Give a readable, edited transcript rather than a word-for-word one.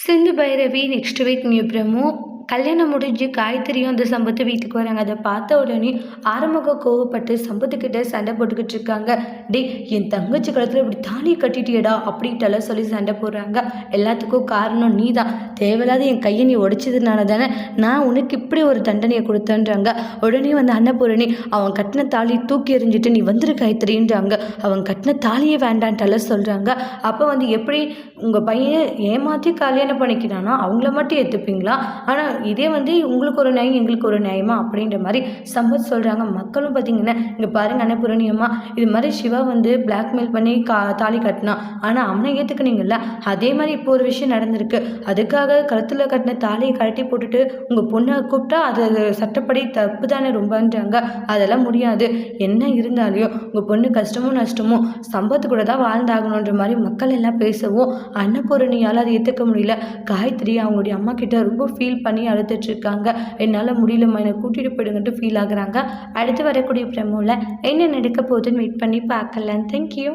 சிந்து Bhairavi next week new promo. கல்யாணம் முடிஞ்சு காயத்ரியும் அந்த சம்பத்து வீட்டுக்கு வராங்க. அதை பார்த்த உடனே ஆறுமுகம் கோவப்பட்டு சம்பத்துக்கிட்ட சண்டை போட்டுக்கிட்டு இருக்காங்க. டே, என் தங்கச்சி கழுத்தில் இப்படி தாலியை கட்டிட்டியடா அப்படின்ட்டுலாம் சொல்லி சண்டை போடுறாங்க. எல்லாத்துக்கும் காரணம் நீ தான். தேவையில்லாத என் கையை நீ உடைச்சதுனால தானே நான் உனக்கு இப்படி ஒரு தண்டனையை கொடுத்தேன்றாங்க. உடனே வந்து அன்னபூரணி அவன் கட்டின தாலி தூக்கி எறிஞ்சிட்டு நீ வந்துரு காயத்ரின்றாங்க. அவன் கட்டின தாலியே வேண்டான்ட்டெல்லாம் சொல்கிறாங்க. அப்போ வந்து எப்படி உங்கள் பையன் ஏமாற்றி கல்யாணம் பண்ணிக்கிறானா அவங்கள மட்டும் ஏற்றுப்பீங்களா? ஆனால் இதே வந்து உங்களுக்கு ஒரு நியாயம் எங்களுக்கு ஒரு நியாயமா அப்படின்ற மாதிரி சம்பத் சொல்கிறாங்க. மக்களும் பார்த்தீங்கன்னா இங்கே பாருங்க அன்னபூரணி அம்மா, இது மாதிரி சிவா வந்து பிளாக்மெயில் பண்ணி தாலி கட்டினான், ஆனால் அவனை ஏற்றுக்குனீங்கல்ல, அதே மாதிரி இப்போ ஒரு விஷயம் நடந்திருக்கு. அதுக்காக கழுத்தில் கட்டின தாலியை கழட்டி போட்டுட்டு உங்கள் பொண்ணை கூப்பிட்டா அது சட்டப்படி தப்பு தானே ரொம்பன்றாங்க. அதெல்லாம் முடியாது. என்ன இருந்தாலையும் உங்கள் பொண்ணு கஷ்டமும் நஷ்டமும் சம்பத்து கூட தான் வாழ்ந்தாகணுன்ற மாதிரி மக்கள் எல்லாம் பேசவும் அன்னபூரணியால் அதை ஏற்றுக்க முடியல. காயத்ரி அவங்களுடைய அம்மா கிட்ட ரொம்ப ஃபீல் பண்ணி அழுதுட்டு இருக்காங்க. என்னால் முடியலம்மா, என்னை கூட்டிகிட்டு போயிடுங்கன்ட்டு ஃபீல் ஆகுறாங்க. அடுத்து வரக்கூடிய ப்ரமோவில் என்ன நடக்க போகுதுன்னு வெயிட் பண்ணி பார்க்கலாம். தேங்க்யூ.